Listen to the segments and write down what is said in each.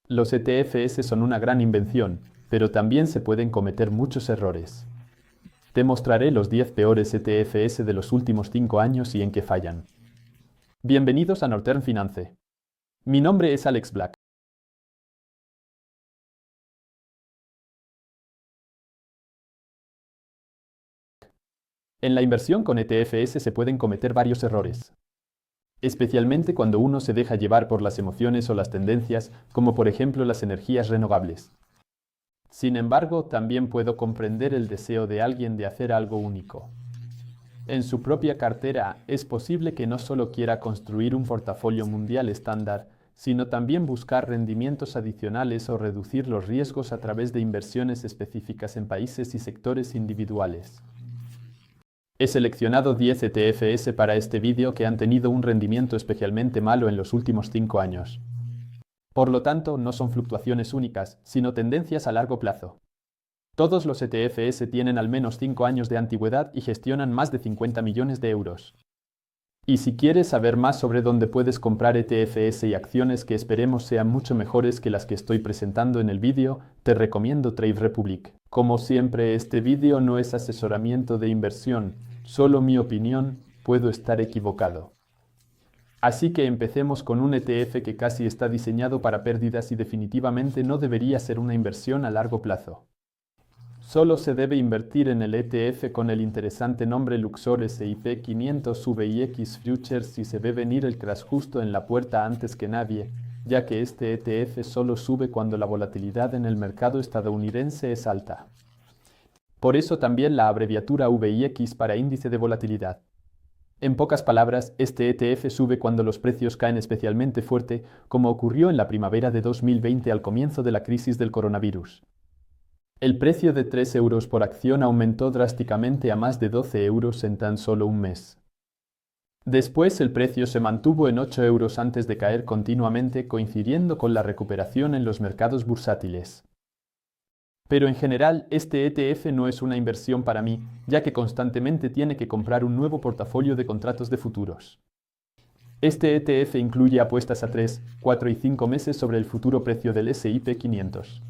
Los ETFs son una gran invención, pero también se pueden cometer muchos errores. Te mostraré los 10 peores ETFs de los últimos 5 años y en qué fallan. Bienvenidos a Northern Finance. Mi nombre es Alex Black. En la inversión con ETFs se pueden cometer varios errores, especialmente cuando uno se deja llevar por las emociones o las tendencias, como por ejemplo las energías renovables. Sin embargo, también puedo comprender el deseo de alguien de hacer algo único. En su propia cartera, es posible que no solo quiera construir un portafolio mundial estándar, sino también buscar rendimientos adicionales o reducir los riesgos a través de inversiones específicas en países y sectores individuales. He seleccionado 10 ETFs para este vídeo que han tenido un rendimiento especialmente malo en los últimos 5 años. Por lo tanto, no son fluctuaciones únicas, sino tendencias a largo plazo. Todos los ETFs tienen al menos 5 años de antigüedad y gestionan más de 50 millones de euros. Y si quieres saber más sobre dónde puedes comprar ETFs y acciones que esperemos sean mucho mejores que las que estoy presentando en el vídeo, te recomiendo Trade Republic. Como siempre, este vídeo no es asesoramiento de inversión, solo mi opinión, puedo estar equivocado. Así que empecemos con un ETF que casi está diseñado para pérdidas y definitivamente no debería ser una inversión a largo plazo. Solo se debe invertir en el ETF con el interesante nombre Luxor SIP 500 VIX Futures si se ve venir el crash justo en la puerta antes que nadie, ya que este ETF solo sube cuando la volatilidad en el mercado estadounidense es alta. Por eso también la abreviatura VIX para índice de volatilidad. En pocas palabras, este ETF sube cuando los precios caen especialmente fuerte, como ocurrió en la primavera de 2020 al comienzo de la crisis del coronavirus. El precio de 3 euros por acción aumentó drásticamente a más de 12 euros en tan solo un mes. Después el precio se mantuvo en 8 euros antes de caer continuamente, coincidiendo con la recuperación en los mercados bursátiles. Pero en general, este ETF no es una inversión para mí, ya que constantemente tiene que comprar un nuevo portafolio de contratos de futuros. Este ETF incluye apuestas a 3, 4 y 5 meses sobre el futuro precio del S&P 500.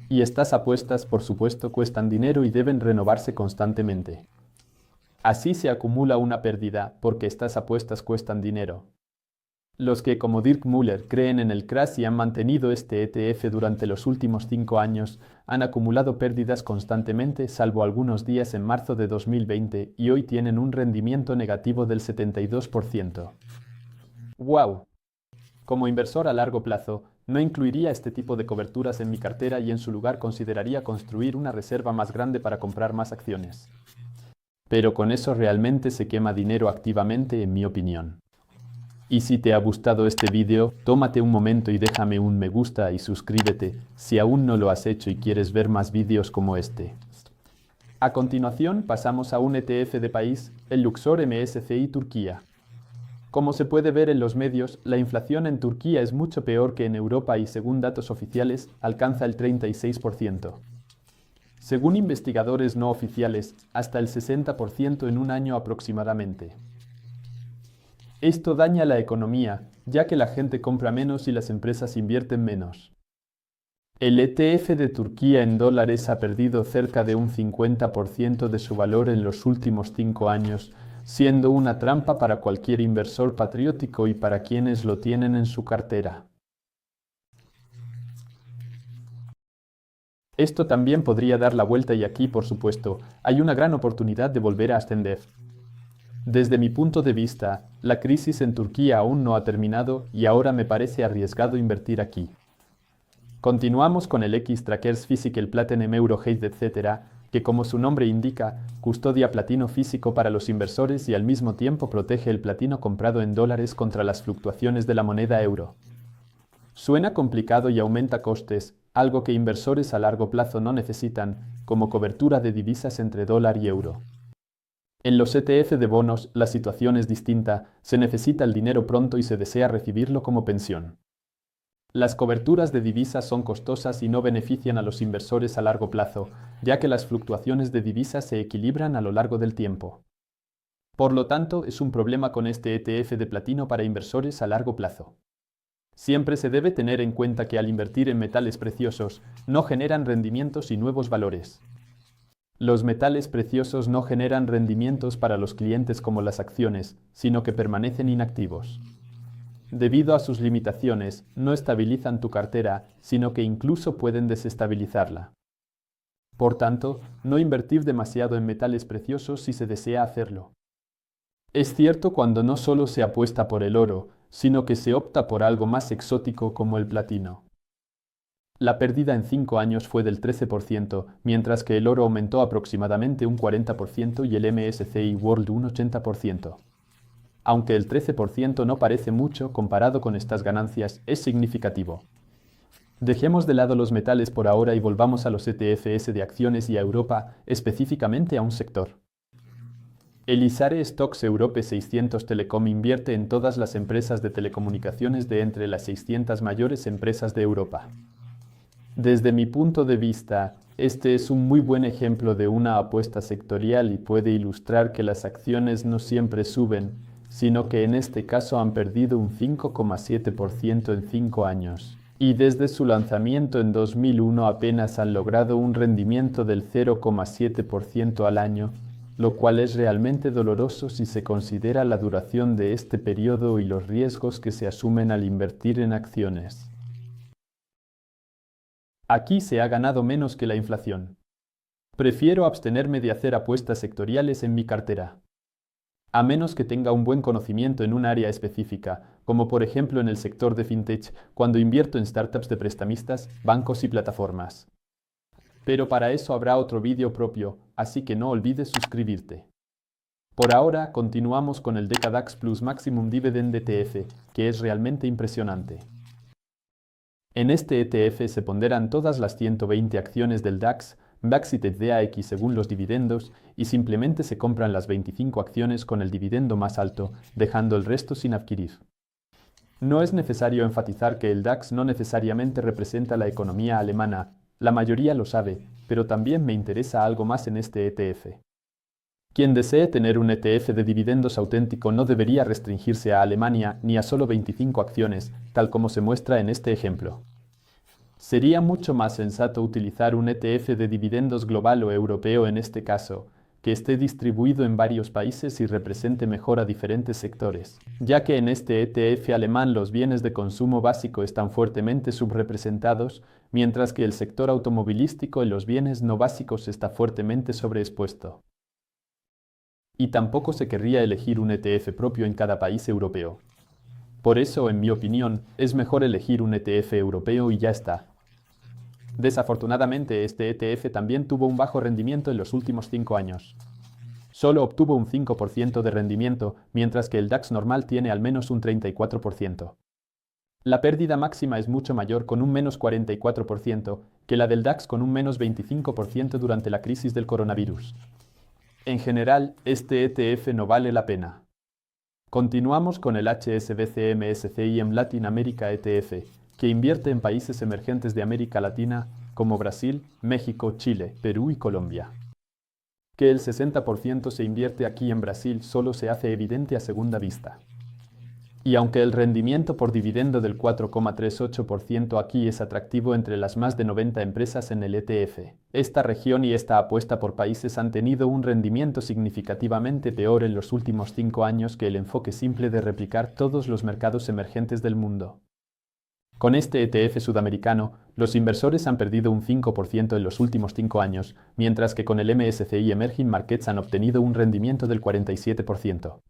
Y estas apuestas, por supuesto, cuestan dinero y deben renovarse constantemente. Así se acumula una pérdida, porque estas apuestas cuestan dinero. Los que, como Dirk Müller, creen en el crash y han mantenido este ETF durante los últimos 5 años, han acumulado pérdidas constantemente, salvo algunos días en marzo de 2020, y hoy tienen un rendimiento negativo del 72%. ¡Wow! Como inversor a largo plazo, no incluiría este tipo de coberturas en mi cartera y en su lugar consideraría construir una reserva más grande para comprar más acciones. Pero con eso realmente se quema dinero activamente, en mi opinión. Y si te ha gustado este vídeo, tómate un momento y déjame un me gusta y suscríbete si aún no lo has hecho y quieres ver más vídeos como este. A continuación pasamos a un ETF de país, el Luxor MSCI Turquía. Como se puede ver en los medios, la inflación en Turquía es mucho peor que en Europa y según datos oficiales, alcanza el 36%. Según investigadores no oficiales, hasta el 60% en un año aproximadamente. Esto daña la economía, ya que la gente compra menos y las empresas invierten menos. El ETF de Turquía en dólares ha perdido cerca de un 50% de su valor en los últimos 5 años, siendo una trampa para cualquier inversor patriótico y para quienes lo tienen en su cartera. Esto también podría dar la vuelta y aquí, por supuesto, hay una gran oportunidad de volver a ascender. Desde mi punto de vista, la crisis en Turquía aún no ha terminado y ahora me parece arriesgado invertir aquí. Continuamos con el X-Trackers Physical Platinum Euro Hate etc., que como su nombre indica, custodia platino físico para los inversores y al mismo tiempo protege el platino comprado en dólares contra las fluctuaciones de la moneda euro. Suena complicado y aumenta costes, algo que inversores a largo plazo no necesitan, como cobertura de divisas entre dólar y euro. En los ETF de bonos, la situación es distinta, se necesita el dinero pronto y se desea recibirlo como pensión. Las coberturas de divisas son costosas y no benefician a los inversores a largo plazo, ya que las fluctuaciones de divisas se equilibran a lo largo del tiempo. Por lo tanto, es un problema con este ETF de platino para inversores a largo plazo. Siempre se debe tener en cuenta que al invertir en metales preciosos, no generan rendimientos y nuevos valores. Los metales preciosos no generan rendimientos para los clientes como las acciones, sino que permanecen inactivos. Debido a sus limitaciones, no estabilizan tu cartera, sino que incluso pueden desestabilizarla. Por tanto, no invertir demasiado en metales preciosos si se desea hacerlo. Es cierto cuando no solo se apuesta por el oro, sino que se opta por algo más exótico como el platino. La pérdida en 5 años fue del 13%, mientras que el oro aumentó aproximadamente un 40% y el MSCI World un 80%. Aunque el 13% no parece mucho comparado con estas ganancias, es significativo. Dejemos de lado los metales por ahora y volvamos a los ETFs de acciones y a Europa, específicamente a un sector. El ISARE Stocks Europe 600 Telecom invierte en todas las empresas de telecomunicaciones de entre las 600 mayores empresas de Europa. Desde mi punto de vista, este es un muy buen ejemplo de una apuesta sectorial y puede ilustrar que las acciones no siempre suben, sino que en este caso han perdido un 5,7% en 5 años. Y desde su lanzamiento en 2001 apenas han logrado un rendimiento del 0,7% al año, lo cual es realmente doloroso si se considera la duración de este periodo y los riesgos que se asumen al invertir en acciones. Aquí se ha ganado menos que la inflación. Prefiero abstenerme de hacer apuestas sectoriales en mi cartera. A menos que tenga un buen conocimiento en un área específica, como por ejemplo en el sector de fintech, cuando invierto en startups de prestamistas, bancos y plataformas. Pero para eso habrá otro vídeo propio, así que no olvides suscribirte. Por ahora, continuamos con el DKDAX Plus Maximum Dividend ETF, que es realmente impresionante. En este ETF se ponderan todas las 120 acciones del DAX, Baxited DAX según los dividendos, y simplemente se compran las 25 acciones con el dividendo más alto, dejando el resto sin adquirir. No es necesario enfatizar que el DAX no necesariamente representa la economía alemana, la mayoría lo sabe, pero también me interesa algo más en este ETF. Quien desee tener un ETF de dividendos auténtico no debería restringirse a Alemania ni a solo 25 acciones, tal como se muestra en este ejemplo. Sería mucho más sensato utilizar un ETF de dividendos global o europeo en este caso, que esté distribuido en varios países y represente mejor a diferentes sectores, ya que en este ETF alemán los bienes de consumo básico están fuertemente subrepresentados, mientras que el sector automovilístico y los bienes no básicos está fuertemente sobreexpuesto. Y tampoco se querría elegir un ETF propio en cada país europeo. Por eso, en mi opinión, es mejor elegir un ETF europeo y ya está. Desafortunadamente, este ETF también tuvo un bajo rendimiento en los últimos 5 años. Solo obtuvo un 5% de rendimiento, mientras que el DAX normal tiene al menos un 34%. La pérdida máxima es mucho mayor con un menos 44% que la del DAX con un menos 25% durante la crisis del coronavirus. En general, este ETF no vale la pena. Continuamos con el HSBC MSCI Latin America ETF, que invierte en países emergentes de América Latina como Brasil, México, Chile, Perú y Colombia. Que el 60% se invierte aquí en Brasil solo se hace evidente a segunda vista. Y aunque el rendimiento por dividendo del 4,38% aquí es atractivo entre las más de 90 empresas en el ETF, esta región y esta apuesta por países han tenido un rendimiento significativamente peor en los últimos 5 años que el enfoque simple de replicar todos los mercados emergentes del mundo. Con este ETF sudamericano, los inversores han perdido un 5% en los últimos 5 años, mientras que con el MSCI Emerging Markets han obtenido un rendimiento del 47%.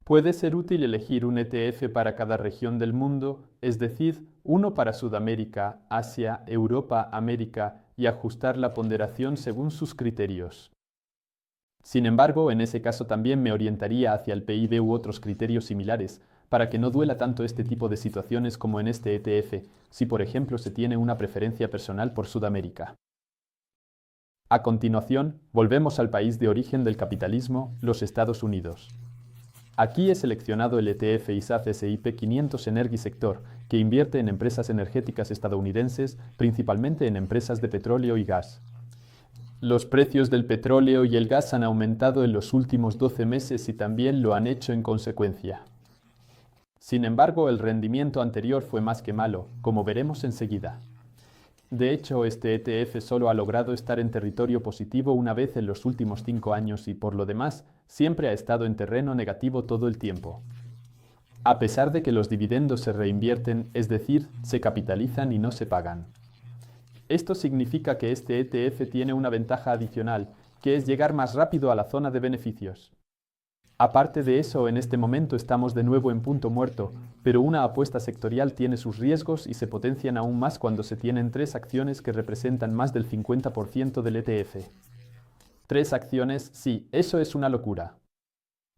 Puede ser útil elegir un ETF para cada región del mundo, es decir, uno para Sudamérica, Asia, Europa, América, y ajustar la ponderación según sus criterios. Sin embargo, en ese caso también me orientaría hacia el PIB u otros criterios similares, para que no duela tanto este tipo de situaciones como en este ETF, si por ejemplo se tiene una preferencia personal por Sudamérica. A continuación, volvemos al país de origen del capitalismo, los Estados Unidos. Aquí he seleccionado el ETF ISAF S&P 500 Energy Sector, que invierte en empresas energéticas estadounidenses, principalmente en empresas de petróleo y gas. Los precios del petróleo y el gas han aumentado en los últimos 12 meses y también lo han hecho en consecuencia. Sin embargo, el rendimiento anterior fue más que malo, como veremos enseguida. De hecho, este ETF solo ha logrado estar en territorio positivo una vez en los últimos 5 años y por lo demás, siempre ha estado en terreno negativo todo el tiempo. A pesar de que los dividendos se reinvierten, es decir, se capitalizan y no se pagan. Esto significa que este ETF tiene una ventaja adicional, que es llegar más rápido a la zona de beneficios. Aparte de eso, en este momento estamos de nuevo en punto muerto, pero una apuesta sectorial tiene sus riesgos y se potencian aún más cuando se tienen 3 acciones que representan más del 50% del ETF. 3 acciones, sí, eso es una locura.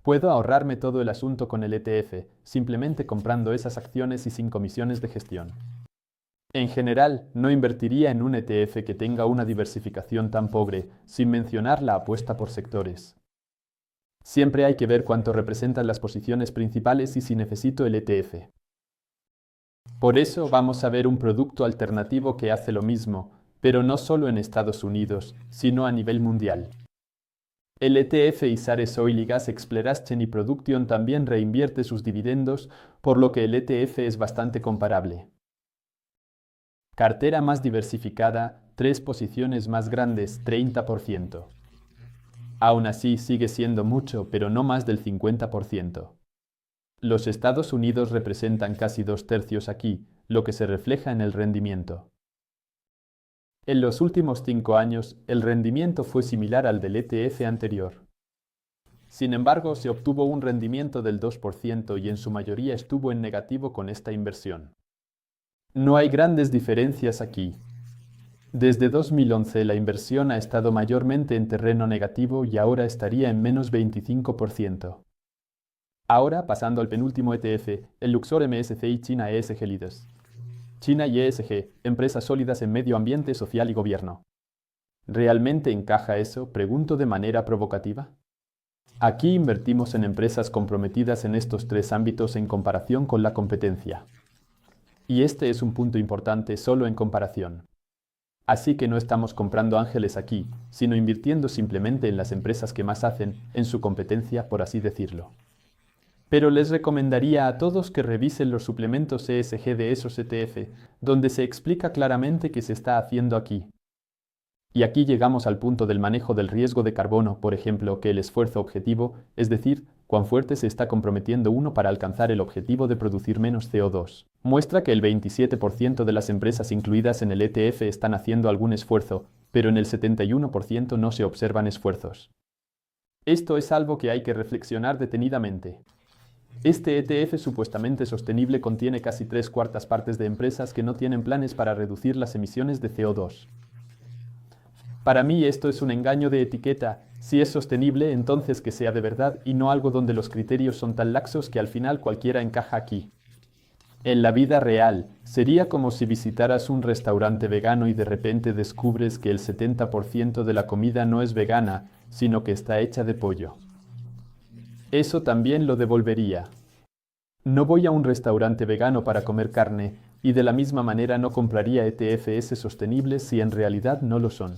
Puedo ahorrarme todo el asunto con el ETF, simplemente comprando esas acciones y sin comisiones de gestión. En general, no invertiría en un ETF que tenga una diversificación tan pobre, sin mencionar la apuesta por sectores. Siempre hay que ver cuánto representan las posiciones principales y si necesito el ETF. Por eso vamos a ver un producto alternativo que hace lo mismo, pero no solo en Estados Unidos, sino a nivel mundial. El ETF Isares Oil y Gas Exploration y Production también reinvierte sus dividendos, por lo que el ETF es bastante comparable. Cartera más diversificada, 3 posiciones más grandes, 30%. Aún así sigue siendo mucho, pero no más del 50%. Los Estados Unidos representan casi 2/3 aquí, lo que se refleja en el rendimiento. En los últimos 5 años, el rendimiento fue similar al del ETF anterior. Sin embargo, se obtuvo un rendimiento del 2% y en su mayoría estuvo en negativo con esta inversión. No hay grandes diferencias aquí. Desde 2011 la inversión ha estado mayormente en terreno negativo y ahora estaría en menos 25%. Ahora, pasando al penúltimo ETF, el Luxor MSCI China ESG Leaders. China y ESG, empresas sólidas en medio ambiente, social y gobierno. ¿Realmente encaja eso? Pregunto de manera provocativa. Aquí invertimos en empresas comprometidas en estos 3 ámbitos en comparación con la competencia. Y este es un punto importante solo en comparación. Así que no estamos comprando ángeles aquí, sino invirtiendo simplemente en las empresas que más hacen, en su competencia, por así decirlo. Pero les recomendaría a todos que revisen los suplementos ESG de esos ETF, donde se explica claramente qué se está haciendo aquí. Y aquí llegamos al punto del manejo del riesgo de carbono, por ejemplo, que el esfuerzo objetivo, es decir, cuán fuerte se está comprometiendo uno para alcanzar el objetivo de producir menos CO2, muestra que el 27% de las empresas incluidas en el ETF están haciendo algún esfuerzo, pero en el 71% no se observan esfuerzos. Esto es algo que hay que reflexionar detenidamente. Este ETF supuestamente sostenible contiene casi 3/4 partes de empresas que no tienen planes para reducir las emisiones de CO2. Para mí esto es un engaño de etiqueta. Si es sostenible, entonces que sea de verdad y no algo donde los criterios son tan laxos que al final cualquiera encaja aquí. En la vida real, sería como si visitaras un restaurante vegano y de repente descubres que el 70% de la comida no es vegana, sino que está hecha de pollo. Eso también lo devolvería. No voy a un restaurante vegano para comer carne, y de la misma manera no compraría ETFs sostenibles si en realidad no lo son.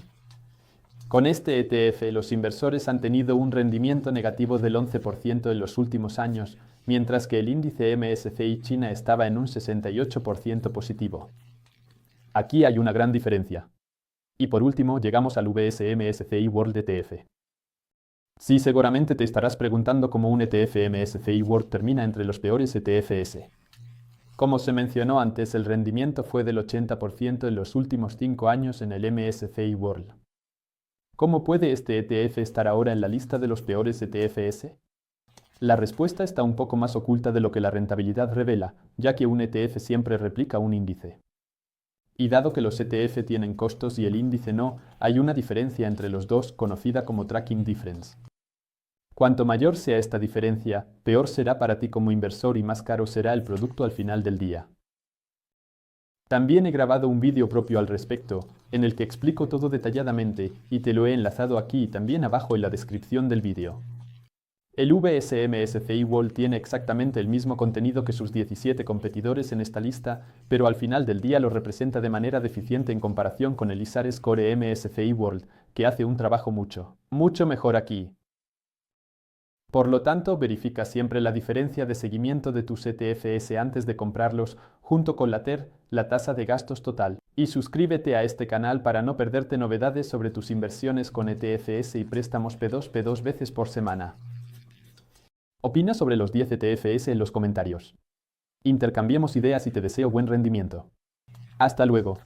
Con este ETF los inversores han tenido un rendimiento negativo del 11% en los últimos años, mientras que el índice MSCI China estaba en un 68% positivo. Aquí hay una gran diferencia. Y por último llegamos al VS MSCI World ETF. Sí, seguramente te estarás preguntando cómo un ETF MSCI World termina entre los peores ETFs. Como se mencionó antes, el rendimiento fue del 80% en los últimos 5 años en el MSCI World. ¿Cómo puede este ETF estar ahora en la lista de los peores ETFs? La respuesta está un poco más oculta de lo que la rentabilidad revela, ya que un ETF siempre replica un índice. Y dado que los ETF tienen costos y el índice no, hay una diferencia entre los dos conocida como tracking difference. Cuanto mayor sea esta diferencia, peor será para ti como inversor y más caro será el producto al final del día. También he grabado un vídeo propio al respecto, en el que explico todo detalladamente, y te lo he enlazado aquí y también abajo en la descripción del vídeo. El VSMSCI World tiene exactamente el mismo contenido que sus 17 competidores en esta lista, pero al final del día lo representa de manera deficiente en comparación con el Isares Core MSCI World, que hace un trabajo mucho mejor aquí. Por lo tanto, verifica siempre la diferencia de seguimiento de tus ETFs antes de comprarlos, junto con la TER, la tasa de gastos total. Y suscríbete a este canal para no perderte novedades sobre tus inversiones con ETFs y préstamos P2P2 veces por semana. Opina sobre los 10 ETFs en los comentarios. Intercambiemos ideas y te deseo buen rendimiento. Hasta luego.